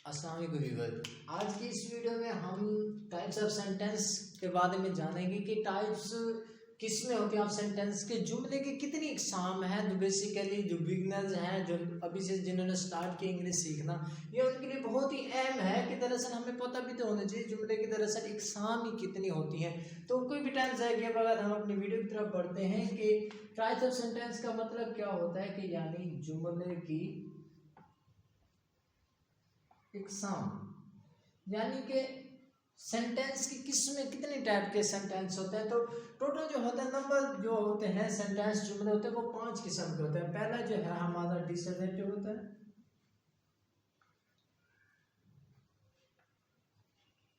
अस्सलाम वालेकुम व्यूअर। आज की इस वीडियो में हम टाइप्स ऑफ सेंटेंस के बारे में जानेंगे कि टाइप्स किस में होते हैं ऑफ सेंटेंस के, जुमले के कितनी इकसाम हैं। जो बेसिकली जो बिगनर्स हैं, जो अभी से जिन्होंने स्टार्ट किया इंग्लिश सीखना, ये उनके लिए बहुत ही अहम है कि दरअसल हमें पता भी तो होना चाहिए जुमले की दरअसल इकसाम ही कितनी होती हैं। तो कोई भी टाइम जाए किए बगैर हम अपनी वीडियो की तरफ बढ़ते हैं कि टाइप्स ऑफ सेंटेंस का मतलब क्या होता है कि यानी जुमले की इकसाम, यानी कि सेंटेंस की किस्में कितने टाइप के सेंटेंस होते हैं। तो टोटल जो होता है नंबर जो होते हैं सेंटेंस जुमले होते हैं वो 5 किस्म के होते हैं। पहला जो है हमारा डिसर्टेटिव होता है,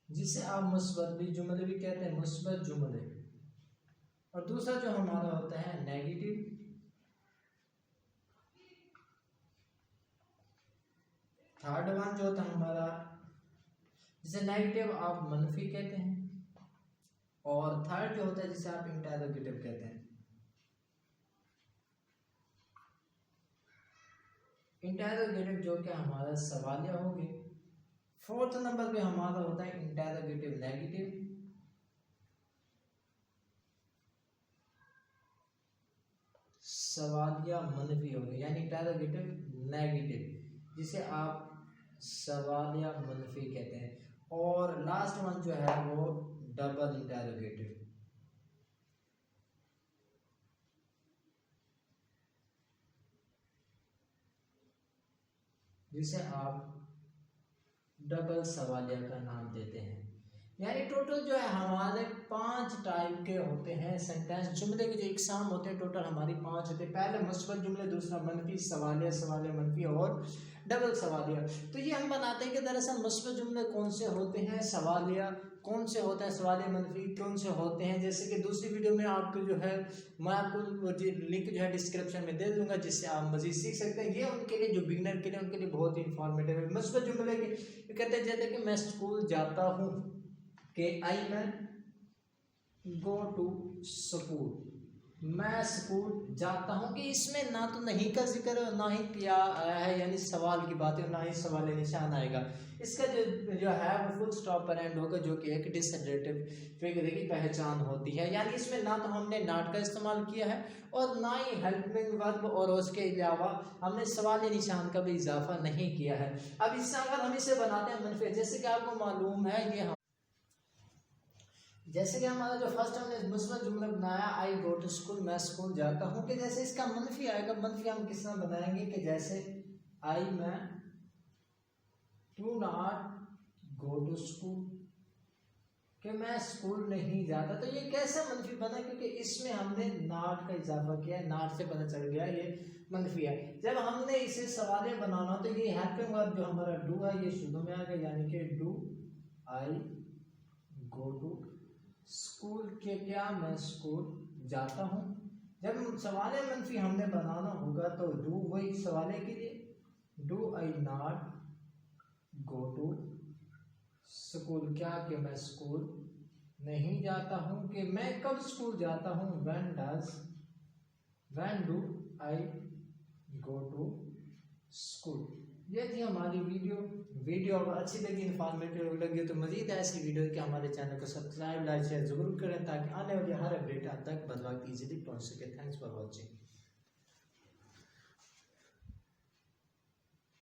जिसे आप मुस्बत भी जुमले भी कहते हैं, मुस्बत जुमले। और दूसरा जो हमारा होता है नेगेटिव, थर्ड वन जो होता है हमारा, जिसे नेगेटिव आप मनफी कहते हैं, और थर्ड जो होता है जिसे आप इंटरोगेटिव कहते हैं। इंटरोगेटिव जो कि हमारा सवालिया हो गया। फोर्थ नंबर पे हमारा होता है इंटरोगेटिव नेगेटिव, सवालिया मनफी हो गया, यानी इंटरोगेटिव नेगेटिव जिसे आप सवालिया मनफी कहते हैं। और लास्ट वन जो है वो डबल इंटरोगेटिव, जिसे आप डबल सवालिया का नाम देते हैं। यानी टोटल जो है हमारे 5 टाइप के होते हैं सेंटेंस जुमले के जो इकसाम होते हैं, टोटल हमारी 5 होते हैं। पहले मुस्बत जुमले, दूसरा मनफी, सवालिया, सवालिया मनफी और डबल सवालिया। तो ये हम बनाते हैं कि दरअसल मुस्बत जुमले कौन से होते हैं, सवालिया कौन से होते हैं, सवालिया मनफी कौन से होते हैं। जैसे कि दूसरी वीडियो में आपको जो है मैं आपको लिंक जो है डिस्क्रिप्शन में दे दूंगा, जिससे आप मजीद सीख सकते हैं। ये उनके लिए जो बिगनर के लिए उनके लिए बहुत ही इंफॉर्मेटिव है। मुस्बत जुमले के कहते हैं जैसे कि मैं स्कूल जाता हूँ, कि आई मैं गो टू स्कूल, मैं स्कूल जाता हूँ, कि इसमें ना तो नहीं का जिक्र है ना ही क्या आया है, यानी सवाल की बात है, ना ही सवाल निशान आएगा। इसका जो है वो फुल स्टॉप पर एंड होगा, जो कि एक डिसर्टेटिव फिगर की पहचान होती है। यानी इसमें ना तो हमने नॉट का इस्तेमाल किया है और ना ही हेल्पिंग वर्ब, और उसके अलावा हमने सवाल निशान का भी इजाफा नहीं किया है। अब इससे अगर हम इसे बनाते हैं मनफी, जैसे कि आपको मालूम है ये जैसे कि हमारा जो फर्स्ट हमने मुस्बत जुमला बनाया आई गो टू स्कूल, मैं स्कूल जाता हूँ, कि जैसे इसका मनफी आएगा। मनफी हम किस तरह बनाएंगे कि जैसे आई मैं do not go to school, कि मैं स्कूल नहीं जाता। तो ये कैसे मनफी बना, क्योंकि इसमें हमने नॉट का इजाफा किया है, नॉट से पता चल गया ये मनफी है। जब हमने इसे सवाल बनाना तो ये हेल्पिंग वर्ब जो हमारा डू है ये शुरू में आ गया, यानी कि do I go to school, के क्या मैं स्कूल जाता हूँ। जब सवाल मनफी हमने बनाना होगा तो डू वही सवाल के लिए, do I not go to school, क्या कि मैं स्कूल नहीं जाता हूँ, कि मैं कब स्कूल जाता हूँ, when do I go to school. ये थी हमारी वीडियो अगर अच्छी लगी, इन्फॉर्मेटिव लगी तो मजीद ऐसी वीडियो के हमारे चैनल को सब्सक्राइब लाइक शेयर जरूर करें, ताकि आने वाली हर अपडेट आप तक बर वक्त ईजिली पहुँच सके। Thanks for watching.